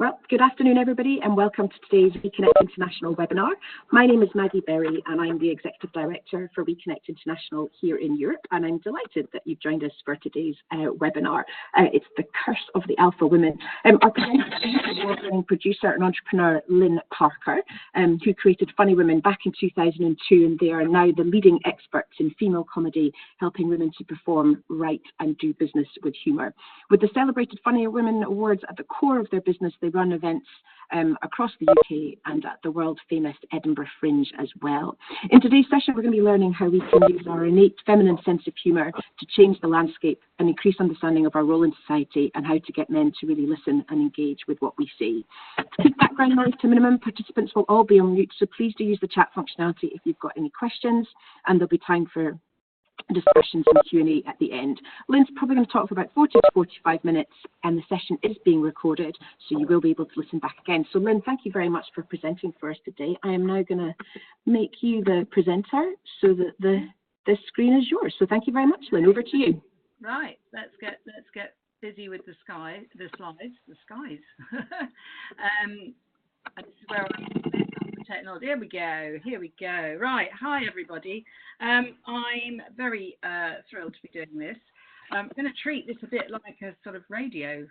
Well, good afternoon, everybody, and welcome to today's WEConnect International webinar. My name is Maggie Berry, and I'm the Executive Director for WEConnect International here in Europe, and I'm delighted that you've joined us for today's webinar. It's The Curse of the Alpha Women. Our presenter is award-winning producer and entrepreneur Lynne Parker, who created Funny Women back in 2002, and they are now the leading experts in female comedy, helping women to perform, write, and do business with humour. With the celebrated Funny Women Awards at the core of their business, they run events across the UK and at the world famous Edinburgh Fringe as well. In today's session, we're going to be learning how we can use our innate feminine sense of humour to change the landscape and increase understanding of our role in society, and how to get men to really listen and engage with what we say. To keep background noise to minimum, participants will all be on mute, so please do use the chat functionality if you've got any questions, and there'll be time for discussions and Q&A at the end. Lynne's probably going to talk for about 40 to 45 minutes, and the session is being recorded, so you will be able to listen back again. So Lynne, thank you very much for presenting for us today. I am now going to make you the presenter so that the screen is yours. So thank you very much, Lynne. Over to you. Right, let's get busy with the slides. This is where I'm technology. Here we go. Right, hi everybody. I'm very thrilled to be doing this. I'm going to treat this a bit like a sort of radio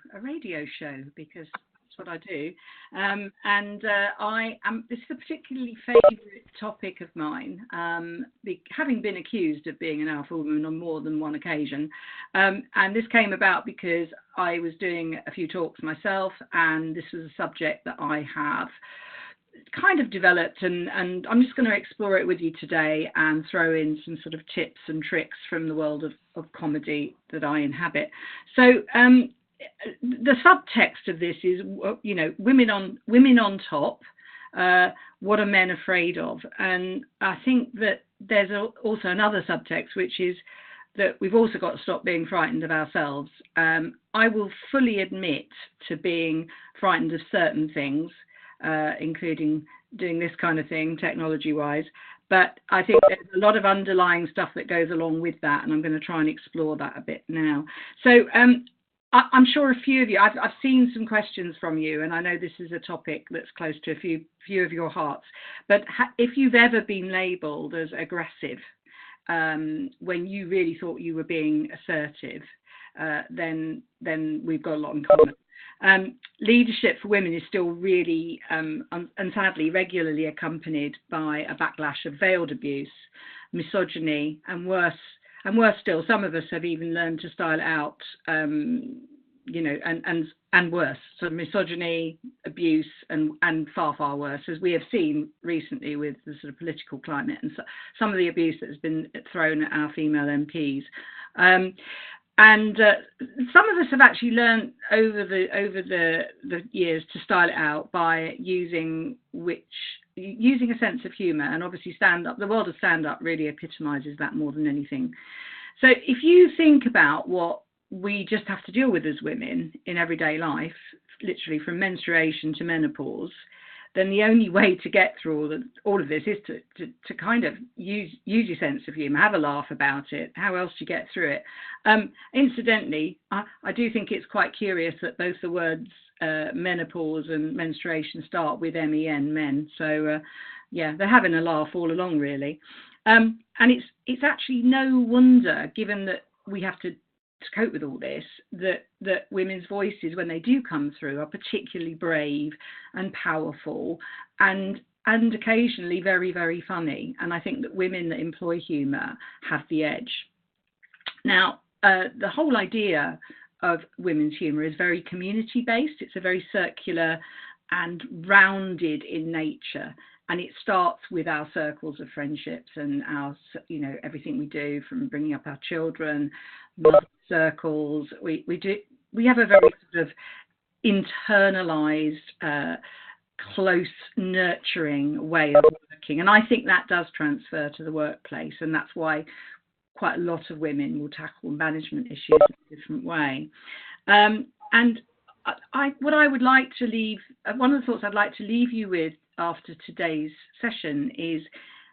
show, because that's what I do. This is a particularly favourite topic of mine, having been accused of being an alpha woman on more than one occasion. And this came about because I was doing a few talks myself, and this was a subject that I have kind of developed, and I'm just going to explore it with you today and throw in some sort of tips and tricks from the world of comedy that I inhabit. So the subtext of this is, you know, women on top. What are men afraid of? And I think that there's also another subtext, which is that we've also got to stop being frightened of ourselves. I will fully admit to being frightened of certain things, including doing this kind of thing technology-wise. But I think there's a lot of underlying stuff that goes along with that, and I'm going to try and explore that a bit now. So I'm sure a few of you, I've seen some questions from you, and I know this is a topic that's close to a few of your hearts. But if you've ever been labelled as aggressive when you really thought you were being assertive, then we've got a lot in common. Leadership for women is still really, and sadly, regularly accompanied by a backlash of veiled abuse, misogyny, and worse still, some of us have even learned to style it out, you know, and worse. So misogyny, abuse, and far worse, as we have seen recently with the sort of political climate and some of the abuse that has been thrown at our female MPs. And some of us have actually learned over the years to style it out by using a sense of humour, and obviously stand-up. The world of stand-up really epitomises that more than anything. So if you think about what we just have to deal with as women in everyday life, literally from menstruation to menopause, then the only way to get through all of this is to kind of use your sense of humour, have a laugh about it. How else do you get through it? Incidentally, I do think it's quite curious that both the words menopause and menstruation start with MEN, men. So yeah, they're having a laugh all along, really. And it's actually no wonder, given that we have to cope with all this, that women's voices, when they do come through, are particularly brave and powerful, and occasionally very, very funny. And I think that women that employ humour have the edge. Now, the whole idea of women's humour is very community-based. It's a very circular and rounded in nature. And it starts with our circles of friendships and our, you know, everything we do, from bringing up our children, mother circles. We have a very sort of internalized, close, nurturing way of working. And I think that does transfer to the workplace. And that's why quite a lot of women will tackle management issues in a different way. And what I would like to leave, one of the thoughts I'd like to leave you with after today's session is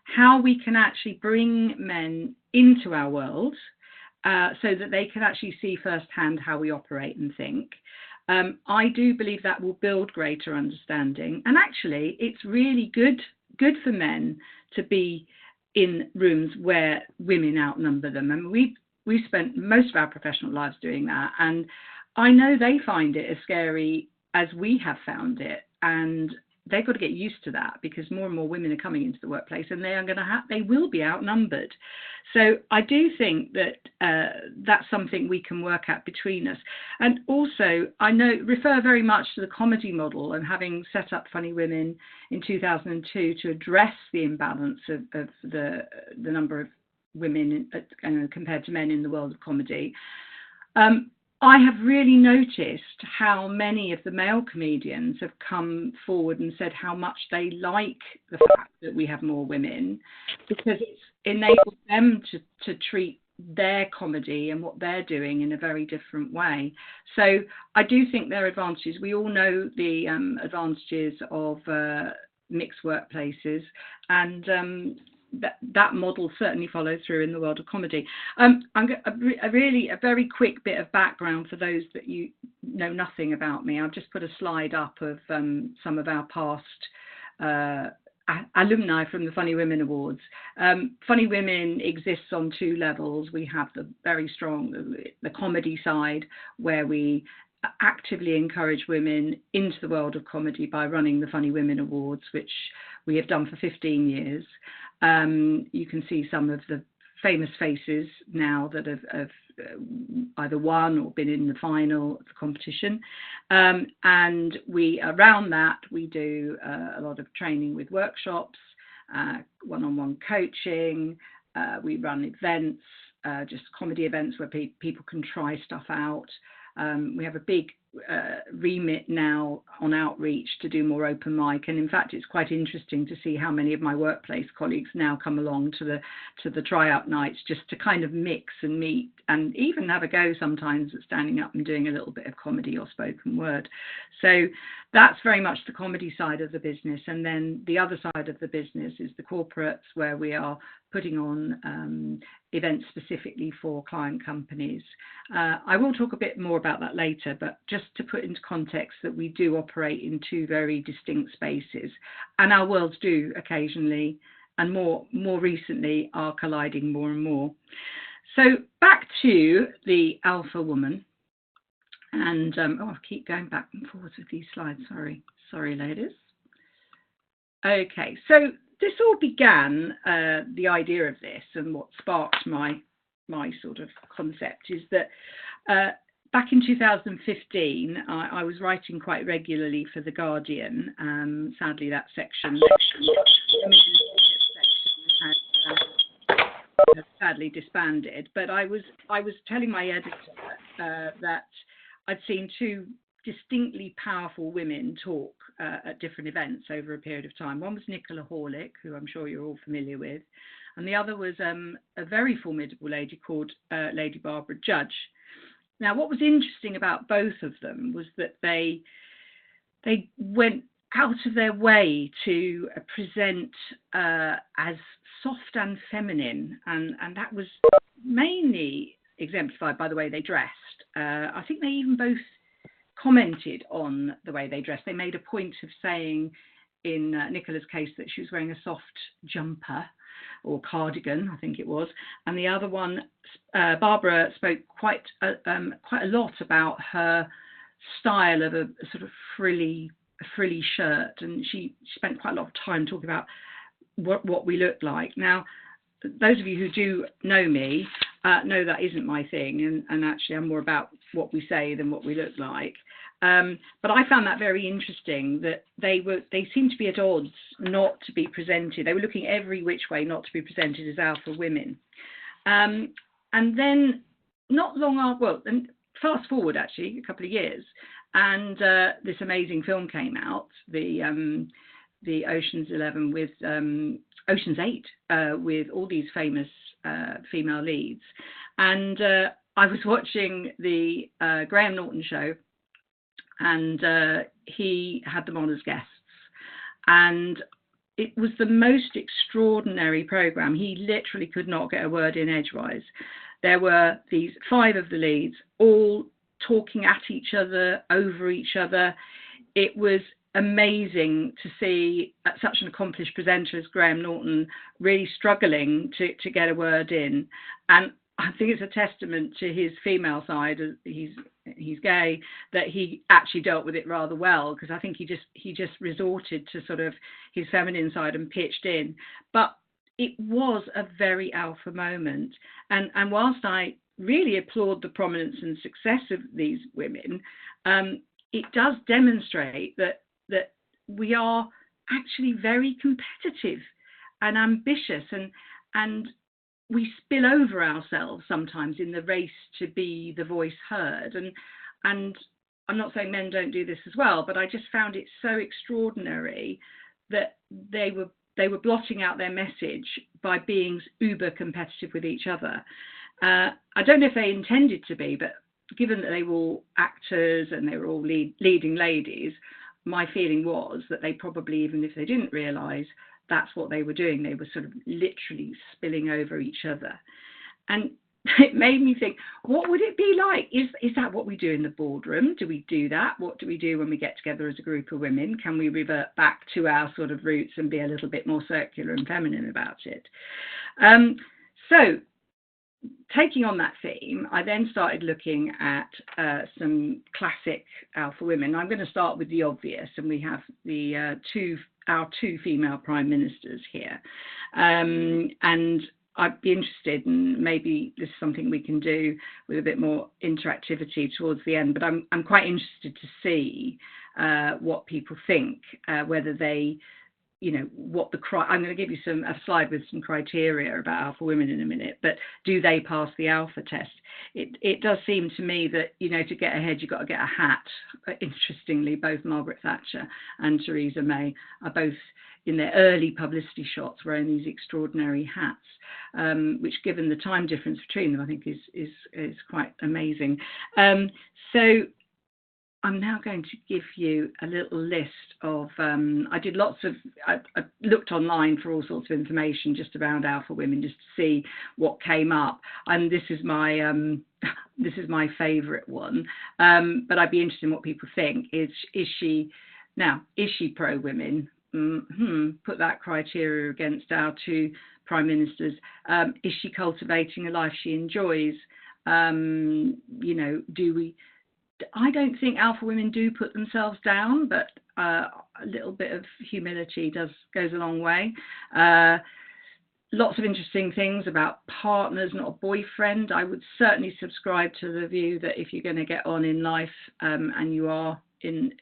how we can actually bring men into our world so that they can actually see firsthand how we operate and think. I do believe that will build greater understanding, and actually it's really good for men to be in rooms where women outnumber them. And we've spent most of our professional lives doing that, and I know they find it as scary as we have found it, and they've got to get used to that, because more and more women are coming into the workplace, and they will be outnumbered. So I do think that that's something we can work at between us. And also, I refer very much to the comedy model, and having set up Funny Women in 2002 to address the imbalance of the number of women compared to men in the world of comedy. I have really noticed how many of the male comedians have come forward and said how much they like the fact that we have more women, because it's enabled them to treat their comedy and what they're doing in a very different way. So I do think there are advantages. We all know the advantages of mixed workplaces, and that model certainly follows through in the world of comedy. A very quick bit of background for those that you know nothing about me. I've just put a slide up of some of our past alumni from the Funny Women Awards. Funny Women exists on two levels. We have the very strong, the comedy side, where we actively encourage women into the world of comedy by running the Funny Women Awards, which we have done for 15 years. You can see some of the famous faces now that have either won or been in the final of the competition. And around that, we do a lot of training with workshops, one-on-one coaching. We run events, just comedy events where people can try stuff out. We have a big remit now on outreach to do more open mic, and in fact it's quite interesting to see how many of my workplace colleagues now come along to the tryout nights, just to kind of mix and meet and even have a go sometimes at standing up and doing a little bit of comedy or spoken word. So that's very much the comedy side of the business. And then the other side of the business is the corporates, where we are putting on events specifically for client companies. I will talk a bit more about that later, but just to put into context that we do operate in two very distinct spaces, and our worlds do occasionally, and more recently, are colliding more and more. So back to the alpha woman, and I keep going back and forwards with these slides. Sorry, ladies. Okay, so this all began, the idea of this, and what sparked my sort of concept is that back in 2015, I was writing quite regularly for The Guardian. Sadly, that section has sadly disbanded. But I was telling my editor that I'd seen two distinctly powerful women talk at different events over a period of time. One was Nicola Horlick, who I'm sure you're all familiar with, and the other was a very formidable lady called Lady Barbara Judge. Now, what was interesting about both of them was that they went out of their way to present as soft and feminine, and that was mainly exemplified by the way they dressed. I think they even both commented on the way they dressed. They made a point of saying, in Nicola's case, that she was wearing a soft jumper or cardigan, I think it was, and the other one, Barbara, spoke quite a lot about her style of a sort of frilly shirt, and she spent quite a lot of time talking about what we look like. Now, those of you who do know me know that isn't my thing, and actually I'm more about what we say than what we look like. But I found that very interesting, that they seemed to be at odds not to be presented. They were looking every which way not to be presented as alpha women. And then not long after, well, and fast forward actually a couple of years, and this amazing film came out, the Ocean's 11 with Ocean's 8 with all these famous female leads. And I was watching the Graham Norton show, and he had them on as guests, and it was the most extraordinary program. He literally could not get a word in edgewise. there were these 5 of the leads all talking at each other, over each other. It was amazing to see such an accomplished presenter as Graham Norton really struggling to get a word in. And I think it's a testament to his female side. He's gay, that he actually dealt with it rather well, because I think he just resorted to sort of his feminine side and pitched in. But it was a very alpha moment. And whilst I really applaud the prominence and success of these women, it does demonstrate that we are actually very competitive and ambitious, and we spill over ourselves sometimes in the race to be the voice heard. And I'm not saying men don't do this as well, but I just found it so extraordinary that they were blotting out their message by being uber competitive with each other. I don't know if they intended to be, but given that they were all actors and they were all leading ladies, my feeling was that they probably, even if they didn't realise that's what they were doing, they were sort of literally spilling over each other. And it made me think, what would it be like? Is that what we do in the boardroom? Do we do that? What do we do when we get together as a group of women? Can we revert back to our sort of roots and be a little bit more circular and feminine about it? So taking on that theme, I then started looking at some classic alpha women. I'm going to start with the obvious, and we have our two female prime ministers here. And I'd be interested, and maybe this is something we can do with a bit more interactivity towards the end, but I'm quite interested to see what people think, whether they, what I'm going to give you a slide with some criteria about alpha women in a minute, but do they pass the alpha test? It does seem to me that, to get ahead, you've got to get a hat. Interestingly, both Margaret Thatcher and Theresa May are both in their early publicity shots wearing these extraordinary hats, which, given the time difference between them, I think is quite amazing. So I'm now going to give you a little list of, I looked online for all sorts of information just around alpha women, just to see what came up. And this is my favourite one. But I'd be interested in what people think. Is she pro women? Put that criteria against our 2 prime ministers. Is she cultivating a life she enjoys? I don't think alpha women do put themselves down, but a little bit of humility goes a long way. Lots of interesting things about partners, not a boyfriend. I would certainly subscribe to the view that if you're going to get on in life and you are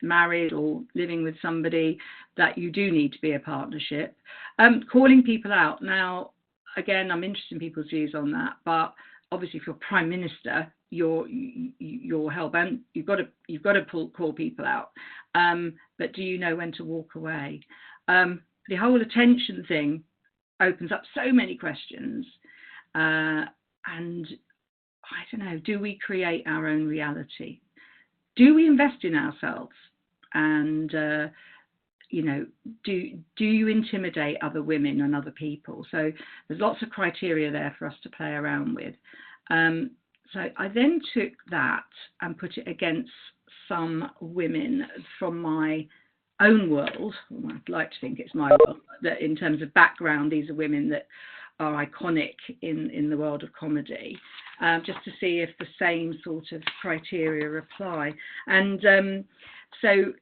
married or living with somebody, that you do need to be a partnership. Calling people out. Now, again, I'm interested in people's views on that, but obviously if you're prime minister, you're hell-bent. You've got to call people out. But do you know when to walk away? The whole attention thing opens up so many questions. And I don't know, do we create our own reality? Do we invest in ourselves? And do you intimidate other women and other people? So there's lots of criteria there for us to play around with. So I then took that and put it against some women from my own world. I'd like to think it's my world, that in terms of background, these are women that are iconic in the world of comedy, just to see if the same sort of criteria apply. And so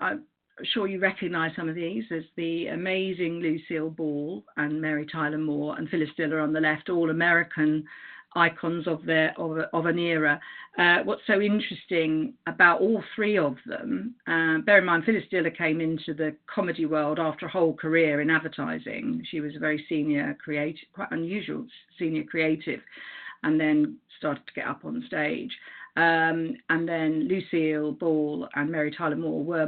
I'm sure you recognise some of these. There's the amazing Lucille Ball and Mary Tyler Moore and Phyllis Diller on the left, all American icons of an era. What's so interesting about all 3 of them, bear in mind Phyllis Diller came into the comedy world after a whole career in advertising. She was a very senior creative, quite unusual senior creative, and then started to get up on stage. And then Lucille Ball and Mary Tyler Moore were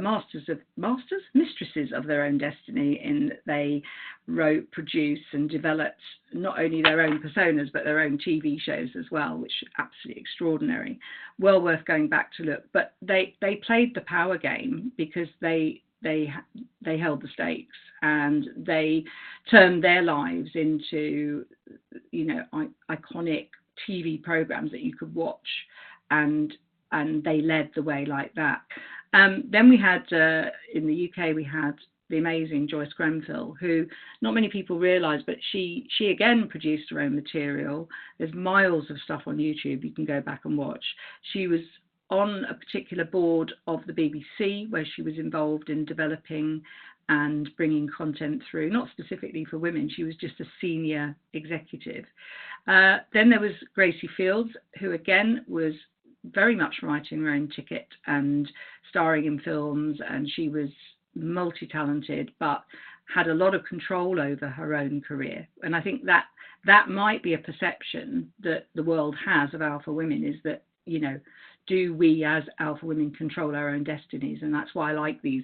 mistresses of their own destiny, in that they wrote, produced and developed not only their own personas but their own TV shows as well, which are absolutely extraordinary. Well worth going back to look. But they played the power game because they held the stakes, and they turned their lives into iconic TV programs that you could watch, and they led the way like that. Then we had, in the UK, we had the amazing Joyce Grenfell, who not many people realise, but she again produced her own material. There's miles of stuff on YouTube you can go back and watch. She was on a particular board of the BBC where she was involved in developing and bringing content through, not specifically for women. She was just a senior executive. Then there was Gracie Fields, who again was very much writing her own ticket and starring in films, and she was multi-talented but had a lot of control over her own career. And I think that might be a perception that the world has of alpha women, is that, you know, do we as alpha women control our own destinies? And that's why I like these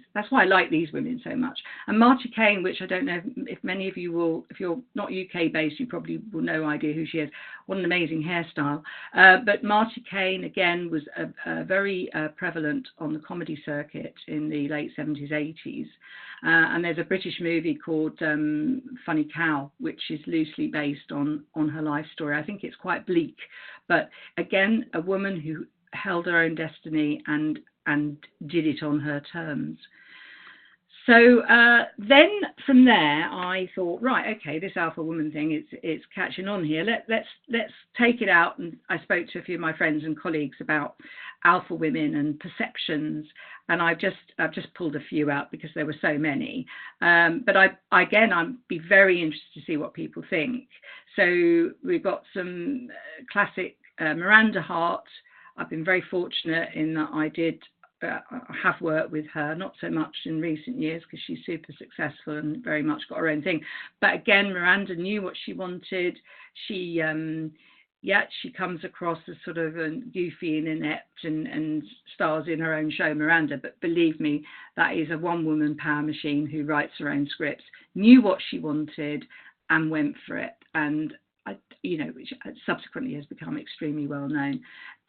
women so much. And Marty Kane, which I don't know if many of you will, if you're not UK based, you probably will no idea who she is. What an amazing hairstyle. But Marty Kane again was very prevalent on the comedy circuit in the late 70s, 80s. And there's a British movie called Funny Cow, which is loosely based on her life story. I think it's quite bleak, but again, a woman who held her own destiny and did it on her terms. So then from there, I thought, right, okay, this alpha woman thing, it's catching on here. Let's take it out. And I spoke to a few of my friends and colleagues about alpha women and perceptions, and I've just pulled a few out because there were so many. But I'd be very interested to see what people think. So we've got some classic Miranda Hart. I've been very fortunate in that I have worked with her, not so much in recent years because she's super successful and very much got her own thing. But again, Miranda knew what she wanted. She comes across as sort of goofy and inept and stars in her own show, Miranda. But believe me, that is a one-woman power machine who writes her own scripts, knew what she wanted and went for it. And which subsequently has become extremely well known.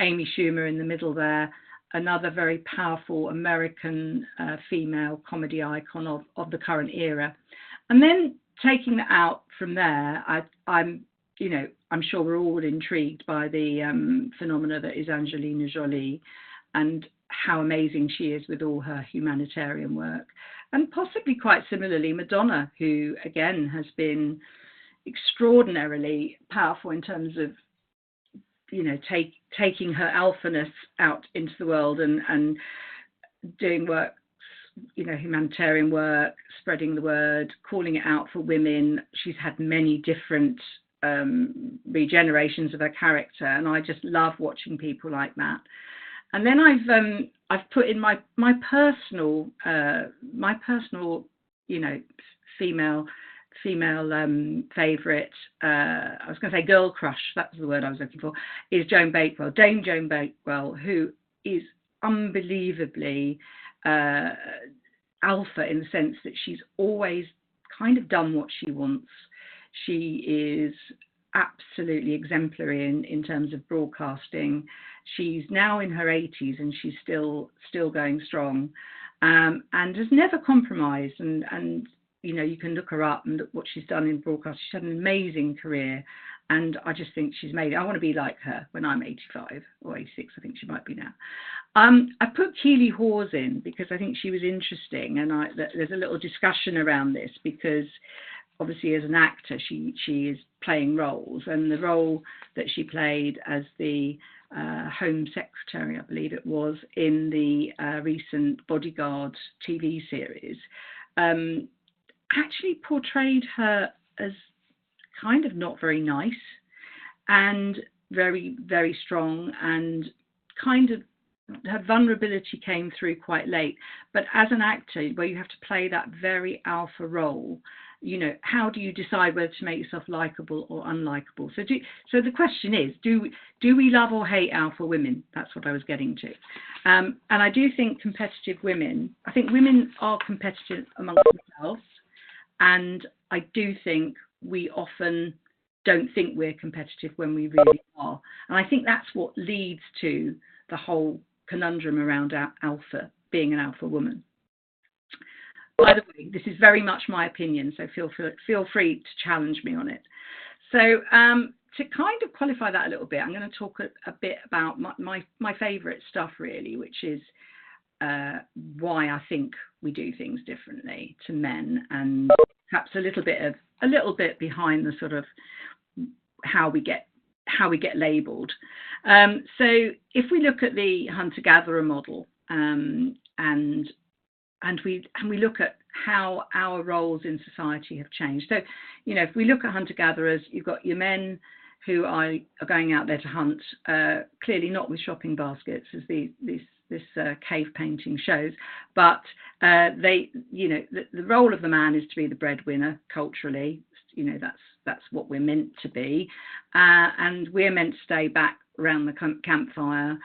Amy Schumer in the middle there, another very powerful American female comedy icon of the current era. And then taking that out from there, I'm sure we're all intrigued by the phenomena that is Angelina Jolie and how amazing she is with all her humanitarian work. And possibly quite similarly, Madonna, who again has been extraordinarily powerful in terms of, taking her alphaness out into the world and doing work, humanitarian work, spreading the word, calling it out for women. She's had many different regenerations of her character, and I just love watching people like that. And then I've put in my personal female favourite, I was going to say girl crush, that was the word I was looking for, is Joan Bakewell, Dame Joan Bakewell, who is unbelievably alpha in the sense that she's always kind of done what she wants. She is absolutely exemplary in terms of broadcasting. She's now in her 80s and she's still going strong, and has never compromised. And you can look her up and look what she's done in broadcast. She's had an amazing career, and I just think she's made it. I want to be like her when I'm 85 or 86, I think she might be now. I put Keely Hawes in because I think she was interesting, and there's a little discussion around this because obviously as an actor she is playing roles, and the role that she played as the Home Secretary, I believe it was, in the recent Bodyguard TV series, actually portrayed her as kind of not very nice and very, very strong, and kind of her vulnerability came through quite late. But as an actor, where you have to play that very alpha role, how do you decide whether to make yourself likable or unlikable? So the question is, do we love or hate alpha women? That's what I was getting to. And I do think I think women are competitive amongst themselves. And I do think we often don't think we're competitive when we really are. And I think that's what leads to the whole conundrum around alpha, being an alpha woman. By the way, this is very much my opinion, so feel free to challenge me on it. So to kind of qualify that a little bit, I'm going to talk a bit about my favourite stuff, really, which is why I think we do things differently to men, and perhaps a little bit behind the sort of how we get labelled. So if we look at the hunter-gatherer model, and we look at how our roles in society have changed. So, if we look at hunter-gatherers, you've got your men who are going out there to hunt, clearly not with shopping baskets, as this cave painting shows, but the role of the man is to be the breadwinner culturally. That's what we're meant to be, and we're meant to stay back around the campfire.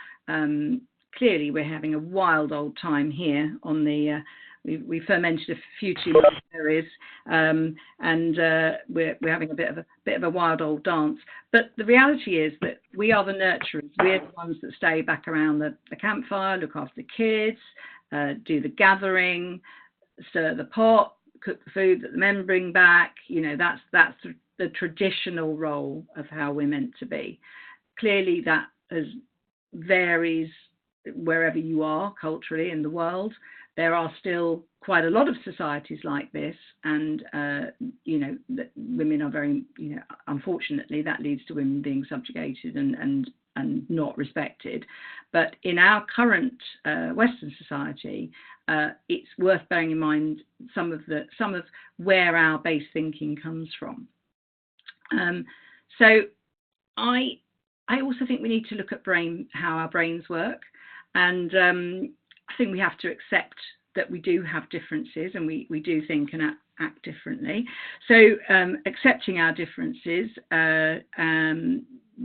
Clearly, we're having a wild old time here on the. We fermented a few too many berries, and we're having a bit of a wild old dance. But the reality is that we are the nurturers. We're the ones that stay back around the campfire, look after the kids, do the gathering, stir the pot, cook the food that the men bring back. That's the traditional role of how we're meant to be. Clearly, that varies wherever you are culturally in the world. There are still quite a lot of societies like this, and women are very, unfortunately, that leads to women being subjugated and not respected. But in our current Western society, it's worth bearing in mind some of where our base thinking comes from. So I also think we need to look at how our brains work, and I think we have to accept that we do have differences, and we do think and act differently. So accepting our differences,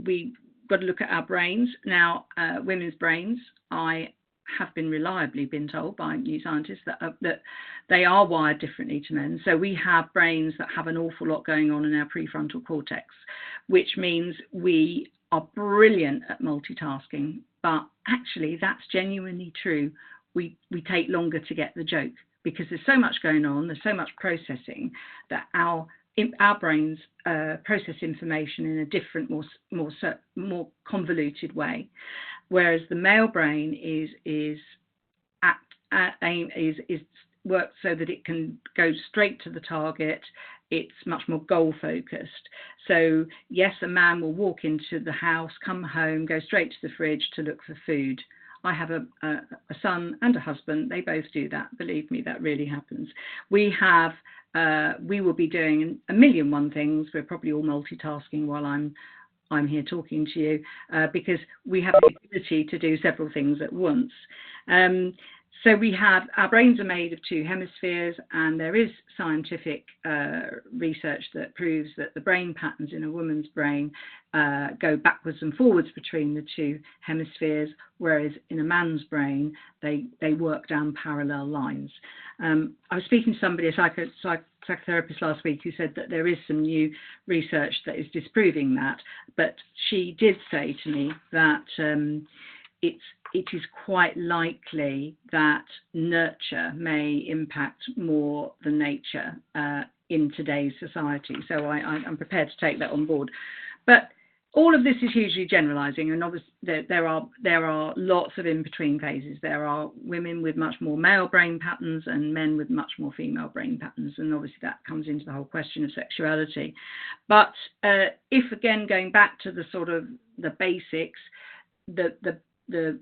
we've got to look at our brains. Now, women's brains, I have been reliably told by new scientists that they are wired differently to men. So we have brains that have an awful lot going on in our prefrontal cortex, which means we are brilliant at multitasking, but actually that's genuinely true. We take longer to get the joke because there's so much going on, there's so much processing that our brains process information in a different, more convoluted way, whereas the male brain is worked so that it can go straight to the target. It's much more goal focused. So yes, a man will walk into the house, come home, go straight to the fridge to look for food. I have a son and a husband. They both do that. Believe me, that really happens. We will be doing a million one things. We're probably all multitasking while I'm here talking to you because we have the ability to do several things at once. So our brains are made of two hemispheres, and there is scientific research that proves that the brain patterns in a woman's brain go backwards and forwards between the two hemispheres, whereas in a man's brain, they work down parallel lines. I was speaking to somebody, a psychotherapist last week, who said that there is some new research that is disproving that, but she did say to me that it is quite likely that nurture may impact more than nature in today's society. So I'm prepared to take that on board. But all of this is hugely generalising, and obviously there are lots of in-between phases. There are women with much more male brain patterns and men with much more female brain patterns, and obviously that comes into the whole question of sexuality. But if, again, going back to the sort of the basics, the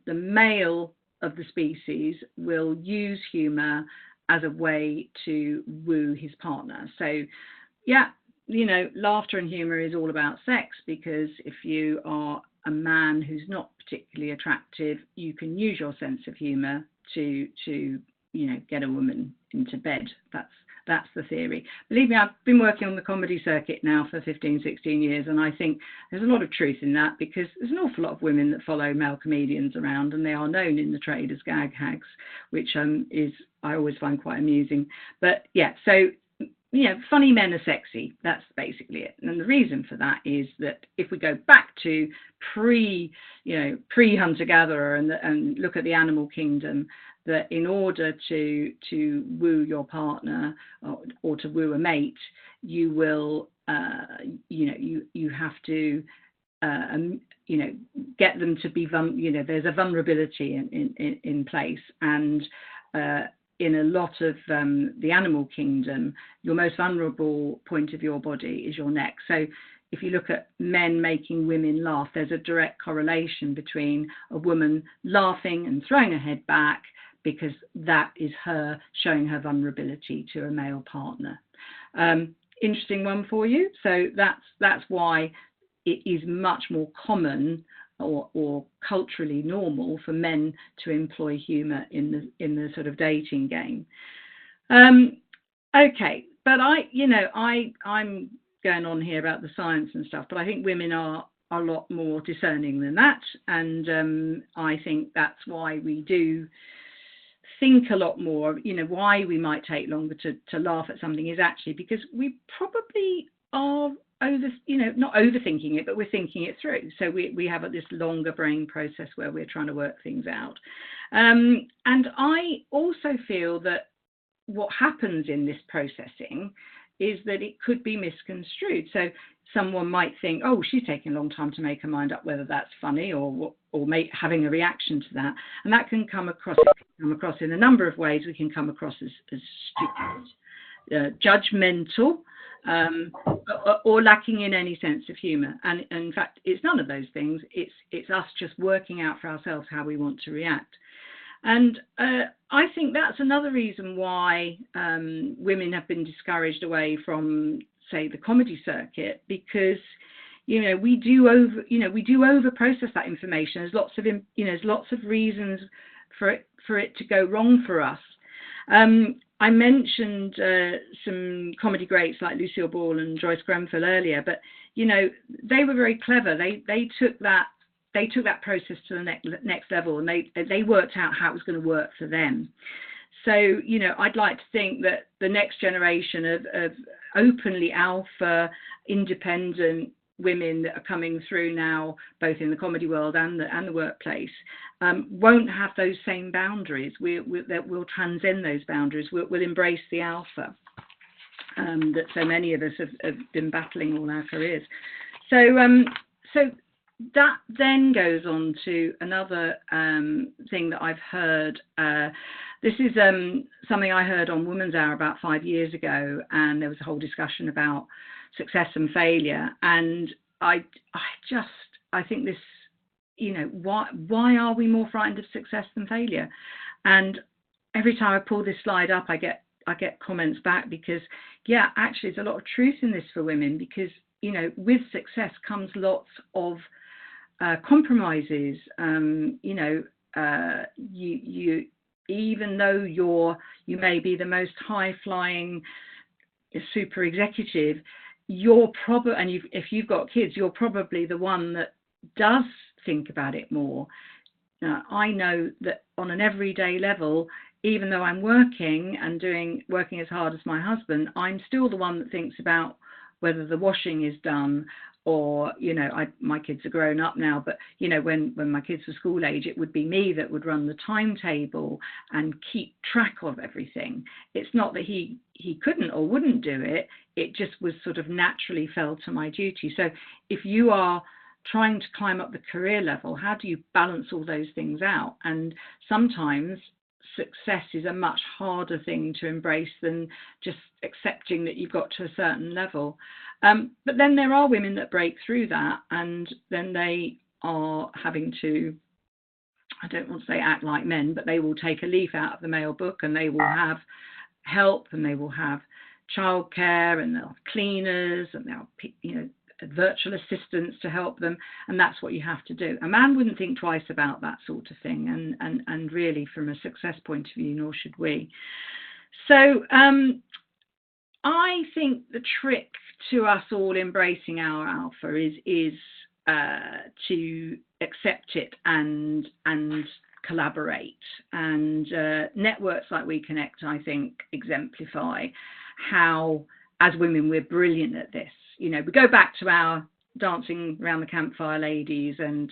male of the species will use humour as a way to woo his partner. So, yeah, laughter and humour is all about sex, because if you are a man who's not particularly attractive, you can use your sense of humour to get a woman into bed. That's the theory. Believe me, I've been working on the comedy circuit now for 15, 16 years, and I think there's a lot of truth in that, because there's an awful lot of women that follow male comedians around, and they are known in the trade as gag hags, which I always find quite amusing. But yeah, so funny men are sexy. That's basically it. And the reason for that is that if we go back to pre-hunter-gatherer and look at the animal kingdom, that in order to woo your partner or to woo a mate, you will you have to get them to be there's a vulnerability in place, and in a lot of the animal kingdom, your most vulnerable point of your body is your neck. So if you look at men making women laugh, there's a direct correlation between a woman laughing and throwing her head back, because that is her showing her vulnerability to a male partner. Interesting one for you. So that's why it is much more common or culturally normal for men to employ humour in the sort of dating game. Okay, but I'm going on here about the science and stuff, but I think women are a lot more discerning than that, and I think that's why we do think a lot more. Why we might take longer to laugh at something is actually because we probably are not overthinking it, but we're thinking it through. So we have this longer brain process where we're trying to work things out. And I also feel that what happens in this processing is that it could be misconstrued. So someone might think, oh, she's taking a long time to make her mind up whether that's funny or having a reaction to that. And that can come across in a number of ways. We can come across as stupid, judgmental, or lacking in any sense of humour. And in fact, it's none of those things. It's us just working out for ourselves how we want to react. And I think that's another reason why women have been discouraged away from, say, the comedy circuit, because we do over process that information. There's lots of reasons for it to go wrong for us. I mentioned some comedy greats like Lucille Ball and Joyce Grenfell earlier, but they were very clever. They took that process to the next level, and they worked out how it was going to work for them. So I'd like to think that the next generation of openly alpha, independent women that are coming through now, both in the comedy world and the workplace, won't have those same boundaries. We'll transcend those boundaries. We'll embrace the alpha that so many of us have been battling all our careers. So that then goes on to another thing that I've heard. This is something I heard on Woman's Hour about 5 years ago, and there was a whole discussion about success and failure. And I think this, why are we more frightened of success than failure? And every time I pull this slide up, I get comments back, because actually there's a lot of truth in this for women, because with success comes lots of compromises. You even though you may be the most high flying super executive, if you've got kids, you're probably the one that does think about it more. I know that on an everyday level, even though I'm working as hard as my husband, I'm still the one that thinks about whether the washing is done, or my kids are grown up now, but when my kids were school age, it would be me that would run the timetable and keep track of everything. It's not that he couldn't or wouldn't do it, it just was sort of naturally fell to my duty. So if you are trying to climb up the career level, how do you balance all those things out? And sometimes success is a much harder thing to embrace than just accepting that you've got to a certain level. But then there are women that break through that, and then they are having to, I don't want to say act like men, but they will take a leaf out of the male book, and they will have help, and they will have childcare, and they'll have cleaners, and they'll virtual assistants to help them, and that's what you have to do. A man wouldn't think twice about that sort of thing, and really from a success point of view, nor should we. So I think the trick to us all embracing our alpha is to accept it and collaborate. And networks like WEConnect, I think, exemplify how, as women, we're brilliant at this. We go back to our dancing around the campfire ladies and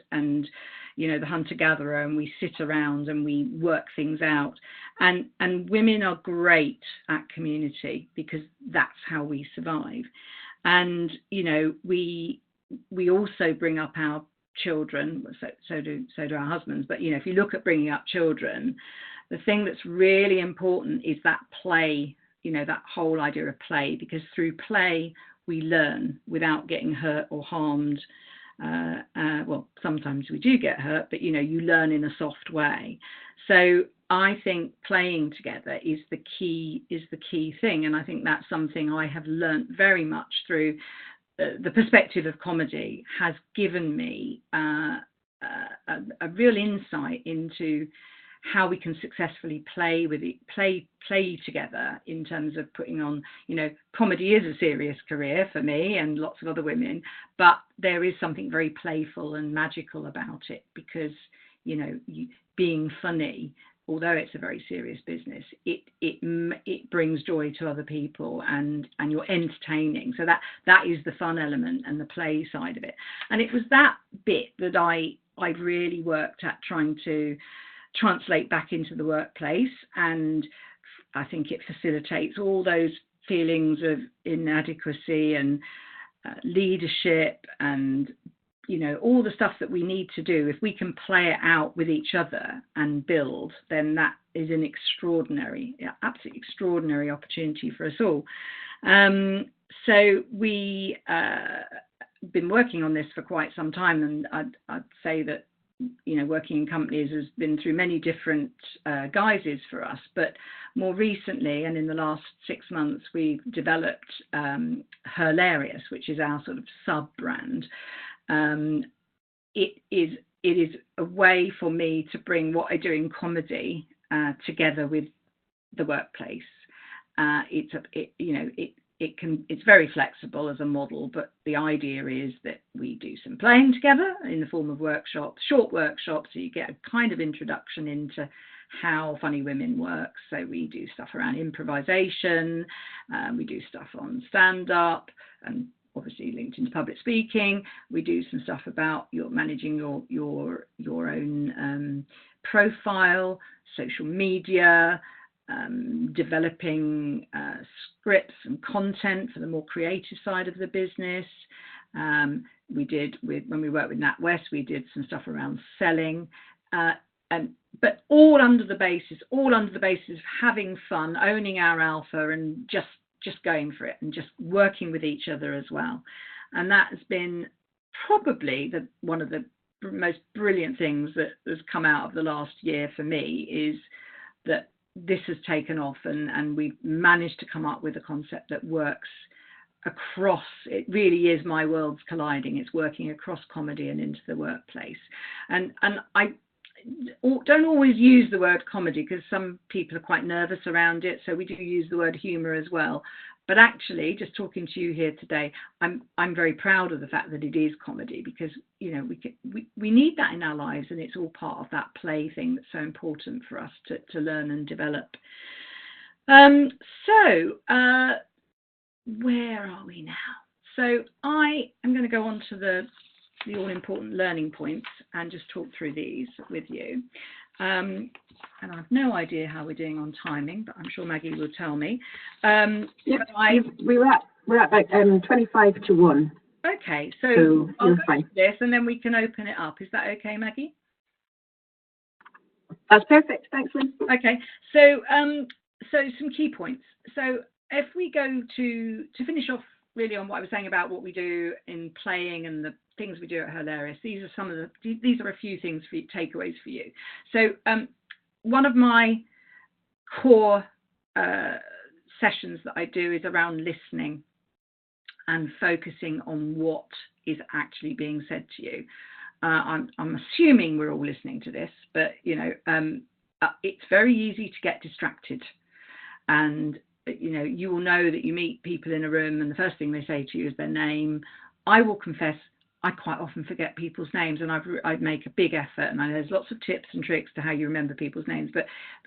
the hunter-gatherer, and we sit around and we work things out. And women are great at community, because that's how we survive. And, you know, we also bring up our children, so do our husbands. But, you know, if you look at bringing up children, the thing that's really important is that play, you know, that whole idea of play, because through play we learn without getting hurt or harmed. Well, sometimes we do get hurt, but, you know, you learn in a soft way. So I think playing together is the key thing. And I think that's something I have learnt very much through the perspective of comedy, has given me a real insight into how we can successfully play together in terms of putting on, you know, comedy is a serious career for me and lots of other women, but there is something very playful and magical about it, because, you know, being funny, although it's a very serious business, it brings joy to other people, and you're entertaining. So that is the fun element and the play side of it. And it was that bit that I really worked at trying to translate back into the workplace, and I think it facilitates all those feelings of inadequacy and leadership and, you know, all the stuff that we need to do. If we can play it out with each other and build, then that is an absolutely extraordinary opportunity for us all. So we been working on this for quite some time, and I'd say that, you know, working in companies has been through many different guises for us, but more recently, and in the last 6 months, we've developed Hilarious, which is our sort of sub-brand. It is a way for me to bring what I do in comedy together with the workplace. It's very flexible as a model, but the idea is that we do some playing together in the form of workshops, short workshops, so you get a kind of introduction into how Funny Women works. So we do stuff around improvisation, we do stuff on stand-up, and obviously linked into public speaking. We do some stuff about managing your own profile, social media, developing scripts and content for the more creative side of the business. When we worked with NatWest, we did some stuff around selling, but all under the basis of having fun, owning our alpha, and just going for it, and just working with each other as well. And that has been probably one of the most brilliant things that has come out of the last year for me, is that this has taken off, and we've managed to come up with a concept that works across. It really is my worlds colliding. It's working across comedy and into the workplace. And I don't always use the word comedy because some people are quite nervous around it, so we do use the word humour as well. But actually, just talking to you here today, I'm very proud of the fact that it is comedy, because, you know, we need that in our lives, and it's all part of that play thing that's so important for us to learn and develop. Where are we now? So I am going to go on to the all-important learning points and just talk through these with you. And I have no idea how we're doing on timing, but I'm sure Maggie will tell me. We're at about 25 to 1. Okay, so I'll go fine. to this and then we can open it up. Is that okay, Maggie? That's perfect. Thanks, Lynn. Okay, so some key points. So if we go to finish off really on what I was saying about what we do in playing and the things we do at Hilarious, these are a few things for takeaways for you. So one of my core sessions that I do is around listening and focusing on what is actually being said to you. I'm assuming we're all listening to this, but, you know, it's very easy to get distracted. And, you know, you will know that you meet people in a room and the first thing they say to you is their name. I will confess, I quite often forget people's names, and I'd make a big effort, and there's lots of tips and tricks to how you remember people's names, but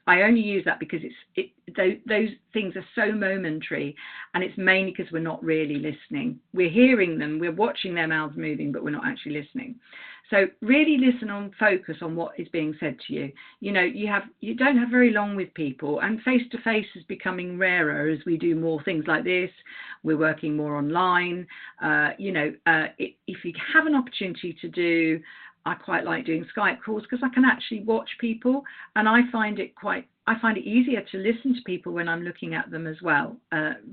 I only use that because those things are so momentary, and it's mainly because we're not really listening. We're hearing them, we're watching their mouths moving, but we're not actually listening. So really listen on, focus on what is being said to you. You know, you don't have very long with people, and face-to-face is becoming rarer as we do more things like this. We're working more online. If you have an opportunity to do, I quite like doing Skype calls because I can actually watch people, and I find it easier to listen to people when I'm looking at them as well,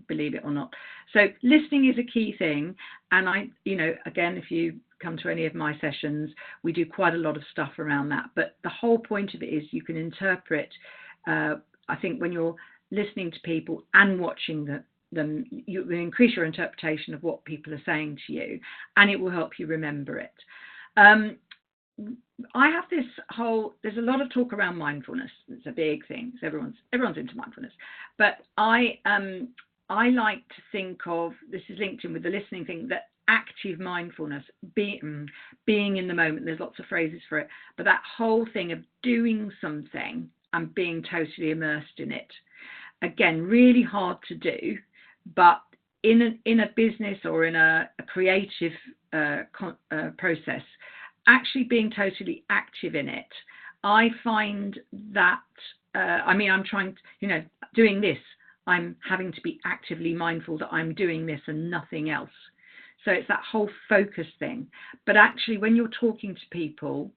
believe it or not. So listening is a key thing. And again, if you come to any of my sessions, we do quite a lot of stuff around that. But the whole point of it is you can interpret, I think when you're listening to people and watching them, you will increase your interpretation of what people are saying to you, and it will help you remember it. I have there's a lot of talk around mindfulness. It's a big thing. So everyone's into mindfulness. But I like to think of, this is linked in with the listening thing, that active mindfulness, being in the moment. There's lots of phrases for it. But that whole thing of doing something and being totally immersed in it. Again, really hard to do, but in a business or in a creative process, actually being totally active in it, I find that, I'm trying, doing this, I'm having to be actively mindful that I'm doing this and nothing else. So it's that whole focus thing. But actually, when you're talking to people,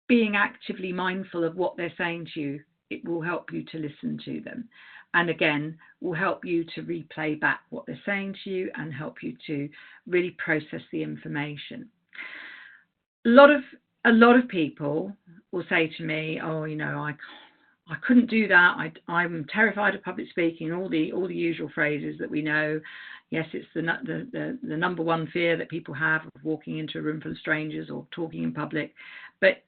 being actively mindful of what they're saying to you, it will help you to listen to them. And again, will help you to replay back what they're saying to you and help you to really process the information. A lot of people will say to me, oh, I couldn't do that. I'm terrified of public speaking, all the usual phrases that we know. Yes, it's the number one fear that people have of walking into a room full of strangers or talking in public. But,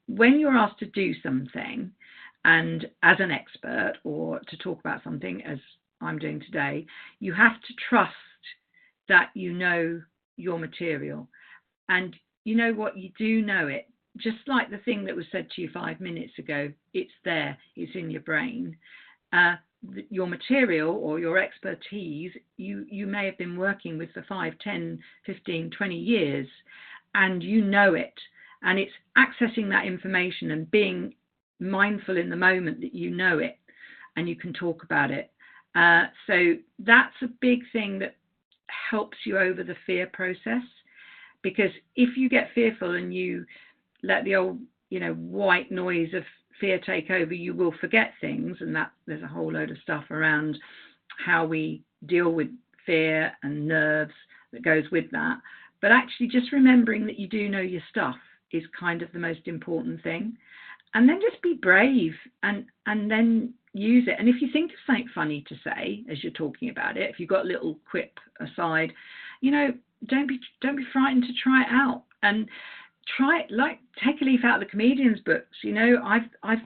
when you're asked to do something, and as an expert or to talk about something, as I'm doing today, you have to trust that you know your material. And you know what? You do know it. Just like the thing that was said to you 5 minutes ago, it's there, it's in your brain. Your material or your expertise, you may have been working with for 5, 10, 15, 20 years, and you know it. And it's accessing that information and being mindful in the moment that you know it and you can talk about it. So that's a big thing that helps you over the fear process. Because if you get fearful and you let the old, white noise of fear take over, you will forget things. And that there's a whole load of stuff around how we deal with fear and nerves that goes with that. But actually just remembering that you do know your stuff is kind of the most important thing. And then just be brave and then use it. And if you think of something funny to say as you're talking about it, if you've got a little quip aside, don't be frightened to try it out, and try it. Like, take a leaf out of the comedians' books. I've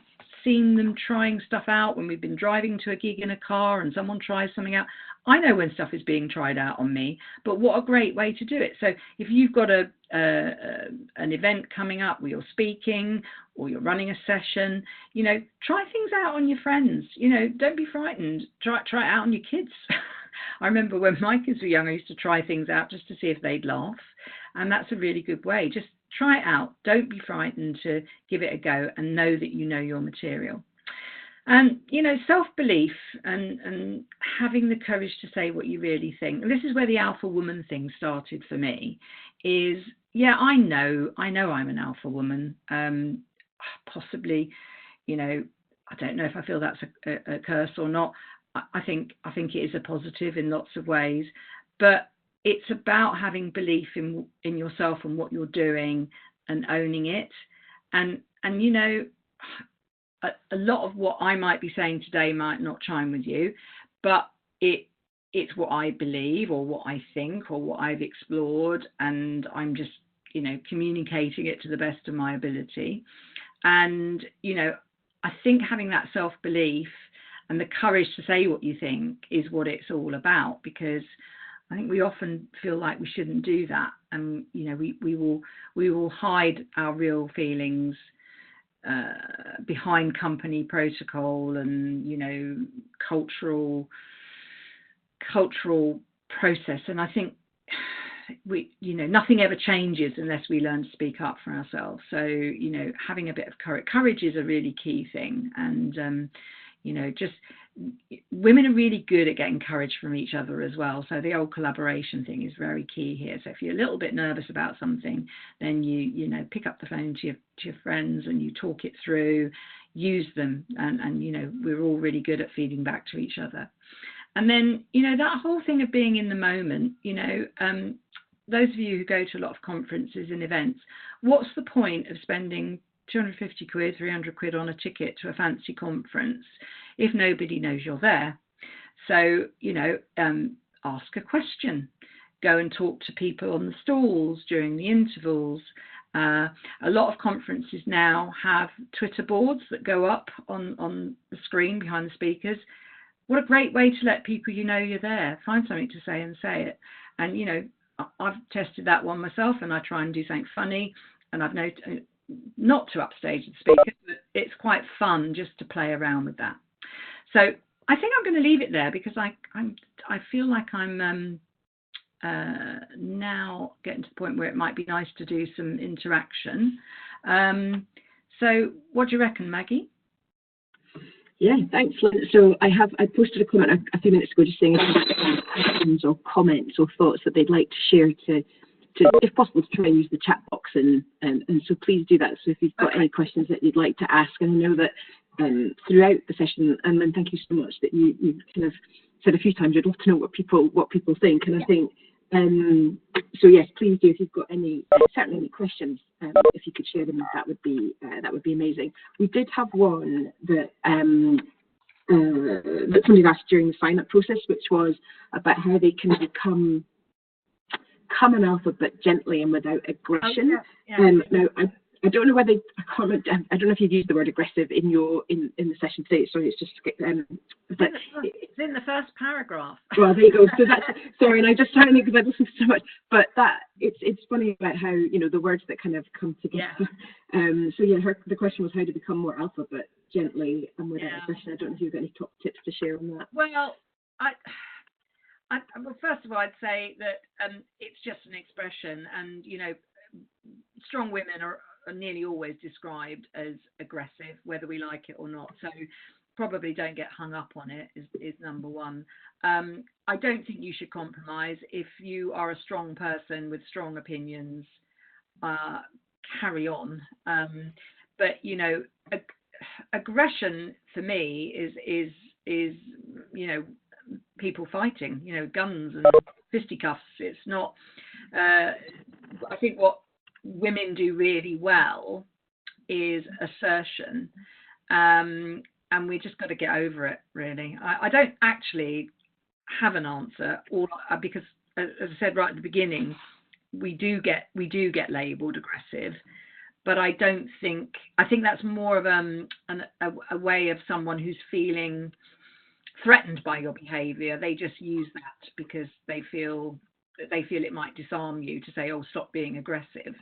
seen them trying stuff out when we've been driving to a gig in a car and someone tries something out. I know when stuff is being tried out on me, but what a great way to do it. So if you've got an event coming up where you're speaking or you're running a session, try things out on your friends. Don't be frightened. Try it out on your kids. I remember when my kids were young, I used to try things out just to see if they'd laugh. And that's a really good way. Just try it out. Don't be frightened to give it a go and know that you know your material. And, self-belief and having the courage to say what you really think. And this is where the alpha woman thing started for me is, I know I'm an alpha woman. Possibly, I don't know if I feel that's a curse or not. I think it is a positive in lots of ways, but it's about having belief in yourself and what you're doing and owning it. And a lot of what I might be saying today might not chime with you, but it's what I believe or what I think or what I've explored, and I'm just, communicating it to the best of my ability. And, I think having that self-belief and the courage to say what you think is what it's all about, because I think we often feel like we shouldn't do that. And, we will hide our real feelings behind company protocol and, you know, cultural process. And I think you know, nothing ever changes unless we learn to speak up for ourselves. So, you know, having a bit of courage is a really key thing. And, you know, just women are really good at getting courage from each other as well. So the old collaboration thing is very key here. So if you're a little bit nervous about something, then you know, pick up the phone to your friends and you talk it through, use them. And, you know, we're all really good at feeding back to each other. And then, you know, that whole thing of being in the moment, you know, those of you who go to a lot of conferences and events, what's the point of spending 250 quid, 300 quid on a ticket to a fancy conference if nobody knows you're there? So, you know, ask a question, go and talk to people on the stalls during the intervals. A lot of conferences now have Twitter boards that go up on the screen behind the speakers. What a great way to let people you know you're there. Find something to say and say it. And, you know, I've tested that one myself, and I try and do something funny. And I've noticed, not to upstage the speaker, but it's quite fun just to play around with that. So I think I'm going to leave it there because I feel like I'm now getting to the point where it might be nice to do some interaction. So what do you reckon, Maggie? Yeah, thanks, Lynne. So I posted a comment a few minutes ago just saying if you have any questions or comments or thoughts that they'd like to share to if possible, to try and use the chat box, and so please do that. So if you've got any questions that you'd like to ask, and I know that throughout the session, and then thank you so much that you kind of said a few times you'd love to know what people think, and I think so yes, please do. If you've got any certainly any questions, if you could share them, that would be amazing. We did have one that that somebody asked during the sign up process, which was about how they can become an alpha but gently and without aggression. Now I don't know whether I don't know if you've used the word aggressive in the session today. Sorry, it's just but it's in the first paragraph. Well, there you go. So that's sorry, and I just trying to because I listen to so much. But that it's funny about how, you know, the words that kind of come together. Yeah. So yeah, the question was how to become more alpha but gently and without aggression. I don't know if you've got any top tips to share on that. Well, well, first of all, I'd say that it's just an expression, and, you know, strong women are nearly always described as aggressive, whether we like it or not. So probably don't get hung up on it is number one. I don't think you should compromise. If you are a strong person with strong opinions, carry on. But, you know, aggression for me is you know, people fighting, you know, guns and fisticuffs. It's not I think what women do really well is assertion, and we just got to get over it, really. I don't actually have an answer, or because as I said right at the beginning, we do get labeled aggressive, but I think that's more of a way of someone who's feeling threatened by your behavior. They just use that because they feel it might disarm you, to say, oh, stop being aggressive.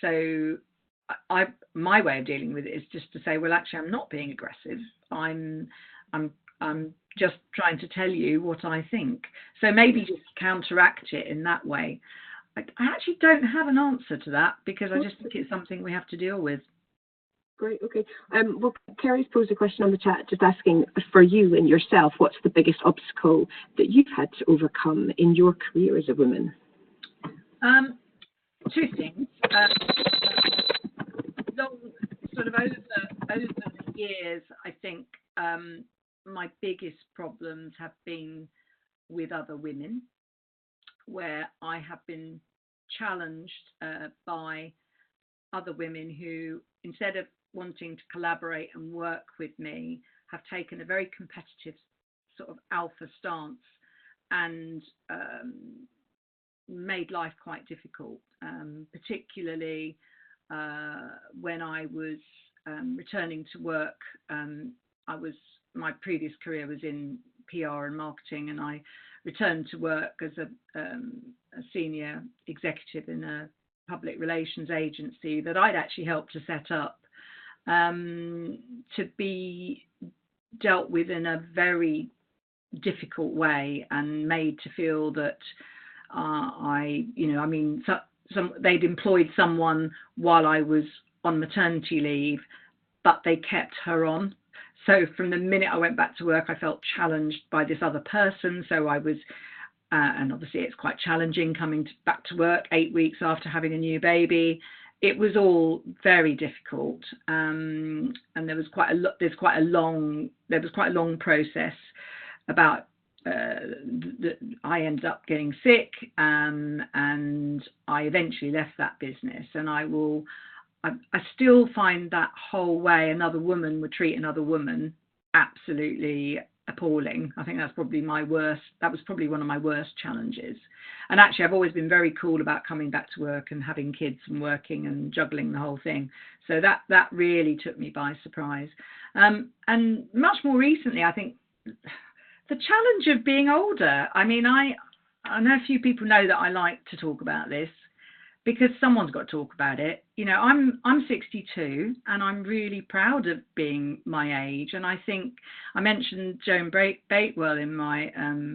So my way of dealing with it is just to say, well, actually, I'm not being aggressive. I'm just trying to tell you what I think. So maybe just counteract it in that way. I actually don't have an answer to that because I just think it's something we have to deal with. Great. Okay. Well, Kerry's posed a question on the chat, just asking for you and yourself, what's the biggest obstacle that you've had to overcome in your career as a woman? Two things. Sort of over the years, I think my biggest problems have been with other women, where I have been challenged by other women who, instead of wanting to collaborate and work with me, have taken a very competitive sort of alpha stance and made life quite difficult, particularly when I was returning to work. My previous career was in PR and marketing, and I returned to work as a senior executive in a public relations agency that I'd actually helped to set up, to be dealt with in a very difficult way and made to feel that they'd employed someone while I was on maternity leave, but they kept her on. So from the minute I went back to work, I felt challenged by this other person. So I was, and obviously it's quite challenging coming back to work 8 weeks after having a new baby. It was all very difficult, and there was quite a long process about. I ended up getting sick, and I eventually left that business. And I still find that whole way another woman would treat another woman absolutely appalling. I think that was probably one of my worst challenges. And actually, I've always been very cool about coming back to work and having kids and working and juggling the whole thing. So that really took me by surprise. And much more recently, I think the challenge of being older. I mean, I know a few people know that I like to talk about this because someone's got to talk about it. You know, I'm 62 and I'm really proud of being my age. And I think I mentioned Joan Bakewell in my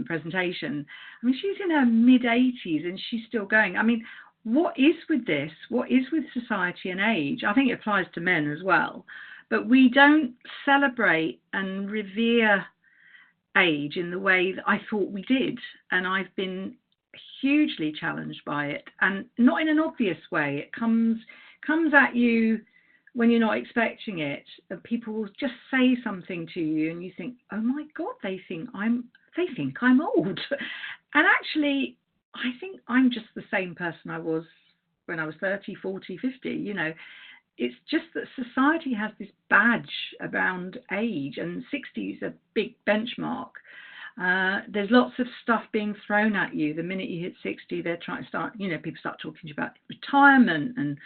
presentation. I mean, she's in her mid-80s and she's still going. I mean, what is with this? What is with society and age? I think it applies to men as well. But we don't celebrate and revere age in the way that I thought we did, and I've been hugely challenged by it, and not in an obvious way. It comes at you when you're not expecting it, and people will just say something to you and you think, oh my god, they think I'm old. And actually I think I'm just the same person I was when I was 30, 40, 50. You know, it's just that society has this badge around age, and 60 is a big benchmark. There's lots of stuff being thrown at you. The minute you hit 60, they're trying to start, people start talking to you about retirement and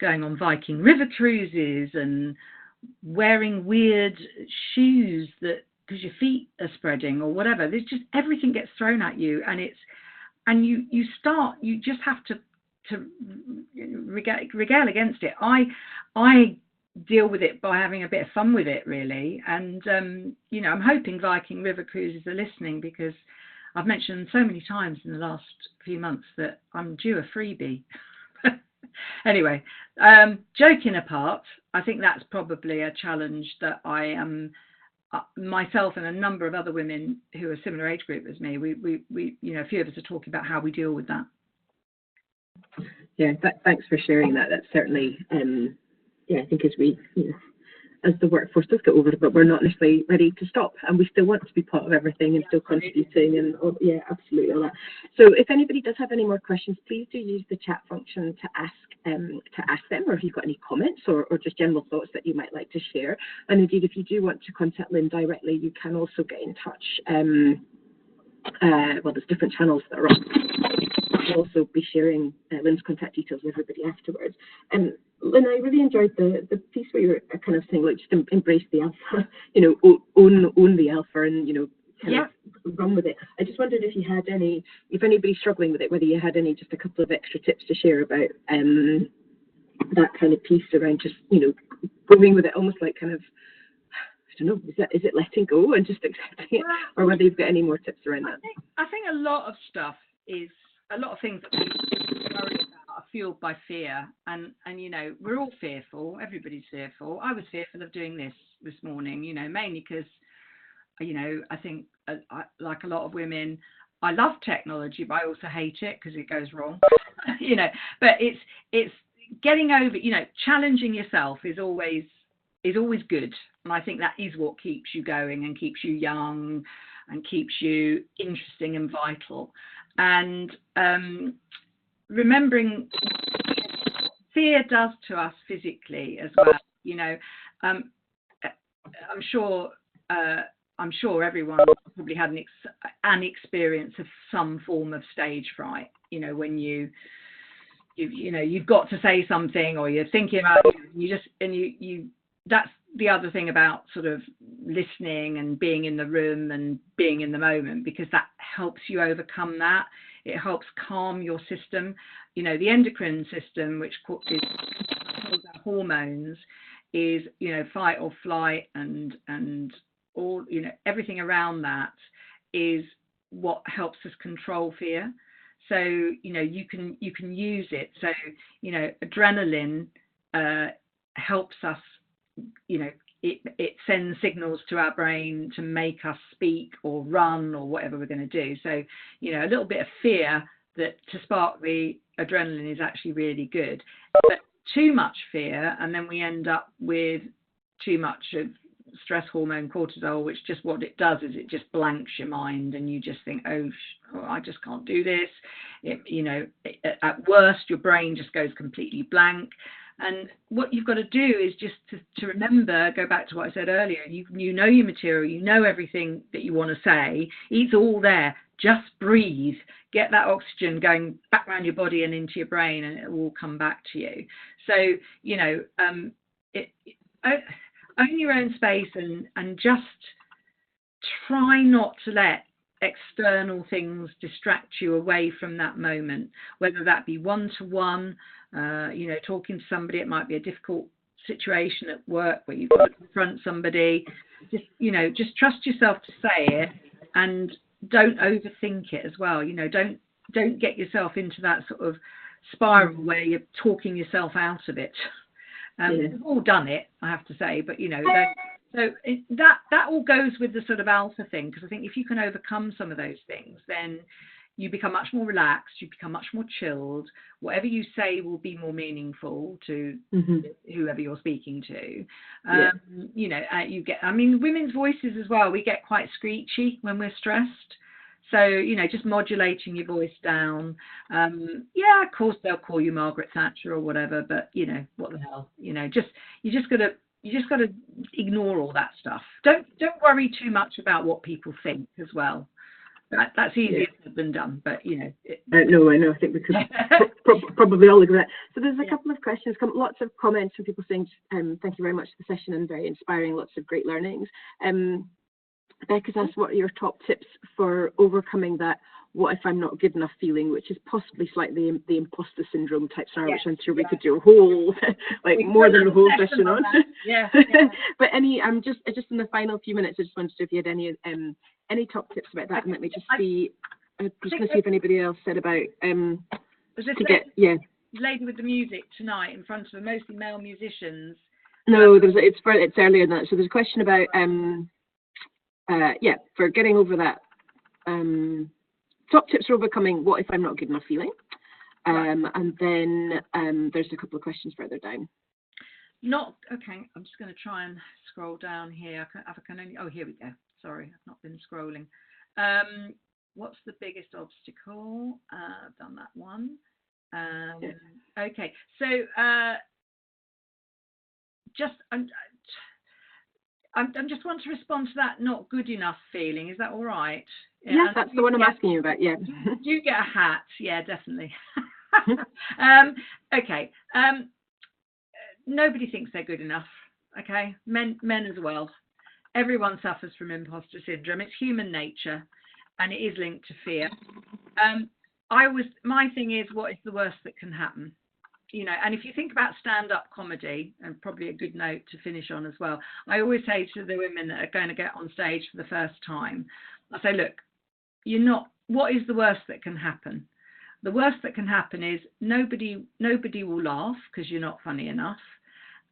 going on Viking river cruises and wearing weird shoes that because your feet are spreading or whatever. There's just everything gets thrown at you, and you just have to regale against it. I deal with it by having a bit of fun with it, really. And I'm hoping Viking river cruises are listening, because I've mentioned so many times in the last few months that I'm due a freebie. Anyway, joking apart, I think that's probably a challenge that I am myself and a number of other women who are similar age group as me. We a few of us are talking about how we deal with that. Yeah, thanks for sharing that. That's certainly, I think as we, as the workforce does get older, but we're not necessarily ready to stop, and we still want to be part of everything and still contributing, and absolutely all that. So if anybody does have any more questions, please do use the chat function to ask them, or if you've got any comments or just general thoughts that you might like to share. And indeed, if you do want to contact Lynne directly, you can also get in touch. There's different channels that are on. I'll also be sharing Lynne's contact details with everybody afterwards. Lynne, I really enjoyed the piece where you were kind of saying, like, just embrace the alpha, own the alpha, and kind of run with it. I just wondered if anybody's struggling with it, whether you had just a couple of extra tips to share about that kind of piece around just going with it, almost like kind of, I don't know, is it letting go and just accepting it, or whether you've got any more tips around that? I think a lot of things that we worry about are fueled by fear, and we're all fearful. Everybody's fearful. I was fearful of doing this morning, mainly because I think like a lot of women, I love technology, but I also hate it because it goes wrong. But it's getting over, challenging yourself is always good, and I think that is what keeps you going and keeps you young and keeps you interesting and vital. And remembering fear does to us physically as well. I'm sure everyone probably had an experience of some form of stage fright. When you've got to say something, or you're thinking about it, that's the other thing about sort of listening and being in the room and being in the moment, because that helps you overcome that. It helps calm your system. you know, the endocrine system, which is our hormones, is, you know, fight or flight, and all, you know, everything around that is what helps us control fear. So, you know, you can use it. So, you know, adrenaline helps us, you know, it sends signals to our brain to make us speak or run or whatever we're going to do. So, you know, a little bit of fear that to spark the adrenaline is actually really good. But too much fear, and then we end up with too much of stress hormone cortisol, which just what it does is it just blanks your mind, and you just think, oh, I just can't do this. You know, at worst, your brain just goes completely blank. And what you've got to do is just to remember, go back to what I said earlier, you know your material, you know everything that you want to say, it's all there. Just breathe, get that oxygen going back around your body and into your brain, and it will all come back to you. So, you know, own your own space, and just try not to let external things distract you away from that moment, whether that be one-to-one, you know, talking to somebody. It might be a difficult situation at work where you've got to confront somebody. Just, you know, just trust yourself to say it, and don't overthink it as well. You know, don't get yourself into that sort of spiral where you're talking yourself out of it. We've all done it, I have to say, but you know, that all goes with the sort of alpha thing, because I think if you can overcome some of those things, then you become much more relaxed, you become much more chilled. Whatever you say will be more meaningful to whoever you're speaking to. You know, you get, I mean, women's voices as well, we get quite screechy when we're stressed. So, you know, just modulating your voice down. Yeah, of course they'll call you Margaret Thatcher or whatever, but you know, what the hell, you know, you just gotta ignore all that stuff. Don't worry too much about what people think as well. That's easier said than done, but you know. No, I know. I think we could probably all agree with that. So there's a couple of questions, lots of comments from people saying, thank you very much for the session and very inspiring, lots of great learnings. Becca's asked, what are your top tips for overcoming that what if I'm not good enough feeling, which is possibly slightly the imposter syndrome type scenario, which I'm sure we could do a whole, like more than a whole session on. But I'm just in the final few minutes, I just wanted to know if you had any top tips about that, and let me just see. I'm just going to see if anybody else said about lady with the music tonight in front of mostly male musicians. No, it's earlier than that. So there's a question about for getting over that. Top tips for overcoming what if I'm not good enough feeling. And then there's a couple of questions further down. Okay, I'm just going to try and scroll down here. Here we go. Sorry, I've not been scrolling. What's the biggest obstacle? I've done that one. Okay, so I just want to respond to that not good enough feeling. Is that all right? Yeah, that's the one I'm asking you about. Yeah. Do you get a hat? Yeah, definitely. Okay. Nobody thinks they're good enough. Okay, men as well. Everyone suffers from imposter syndrome. It's human nature, and it is linked to fear. My thing is, what is the worst that can happen? You know, and if you think about stand-up comedy, and probably a good note to finish on as well, I always say to the women that are going to get on stage for the first time, I say, look, what is the worst that can happen? The worst that can happen is nobody will laugh because you're not funny enough,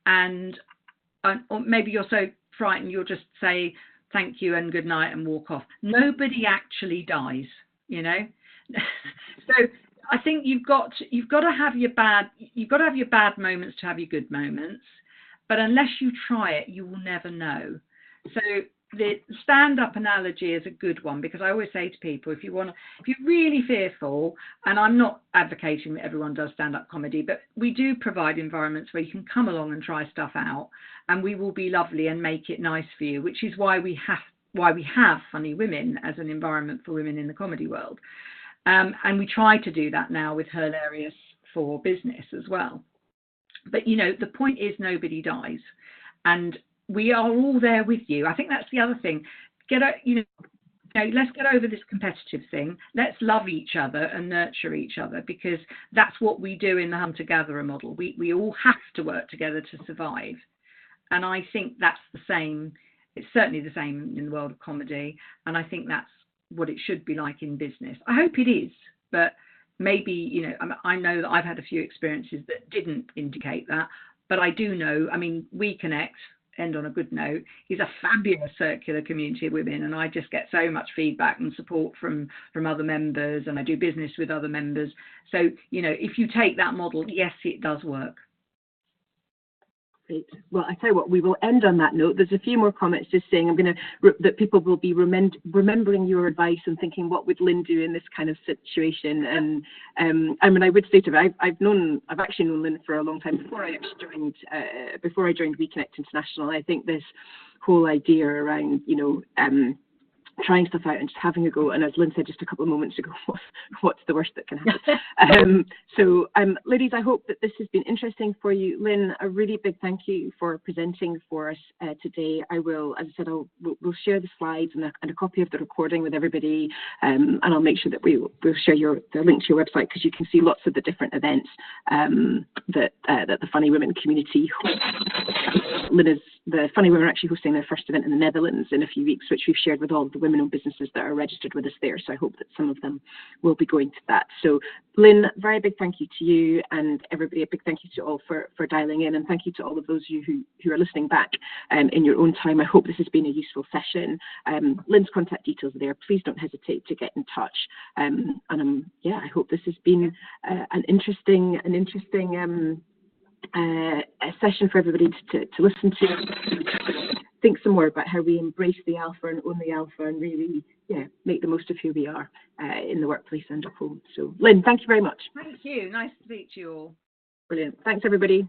or maybe you're so frightened you'll just say thank you and good night and walk off. Nobody actually dies, you know. So I think you've got to have your bad moments to have your good moments, but unless you try it, you will never know. So the stand-up analogy is a good one, because I always say to people, if you're really fearful, and I'm not advocating that everyone does stand-up comedy, but we do provide environments where you can come along and try stuff out, and we will be lovely and make it nice for you, which is why we have Funny Women as an environment for women in the comedy world. And we try to do that now with Hilarious for Business as well. But, you know, the point is nobody dies. And we are all there with you. I think that's the other thing. let's get over this competitive thing. Let's love each other and nurture each other, because that's what we do in the hunter-gatherer model. We all have to work together to survive. And I think that's the same. It's certainly the same in the world of comedy. And I think that's what it should be like in business. I hope it is, but maybe, I know that I've had a few experiences that didn't indicate that, but I do know, WEConnect, end on a good note, is a fabulous circular community of women, and I just get so much feedback and support from other members, and I do business with other members. So, if you take that model, yes, it does work. Great. Well, I tell you what, we will end on that note. There's a few more comments just saying that people will be remembering your advice and thinking, what would Lynne do in this kind of situation? And I would say to her, I've actually known Lynne for a long time before I joined WeConnect International. I think this whole idea around, trying stuff out and just having a go. And as Lynne said just a couple of moments ago, what's the worst that can happen? Ladies, I hope that this has been interesting for you. Lynne, a really big thank you for presenting for us today. I will, as I said, we'll share the slides and a copy of the recording with everybody. And I'll make sure that we'll share the link to your website, because you can see lots of the different events that the Funny Women community hosts. Lynne the Funny Women are actually hosting their first event in the Netherlands in a few weeks, which we've shared with all of the women-owned businesses that are registered with us there. So I hope that some of them will be going to that. So Lynne, very big thank you to you, and everybody, a big thank you to all for dialing in, and thank you to all of those of you who are listening back in your own time. I hope this has been a useful session. Lynne's contact details are there. Please don't hesitate to get in touch. I hope this has been an interesting a session for everybody to listen to, think some more about how we embrace the alpha and own the alpha, and really make the most of who we are in the workplace and at home. So Lynne, thank you very much. Thank you. Nice to meet you all. Brilliant. Thanks everybody.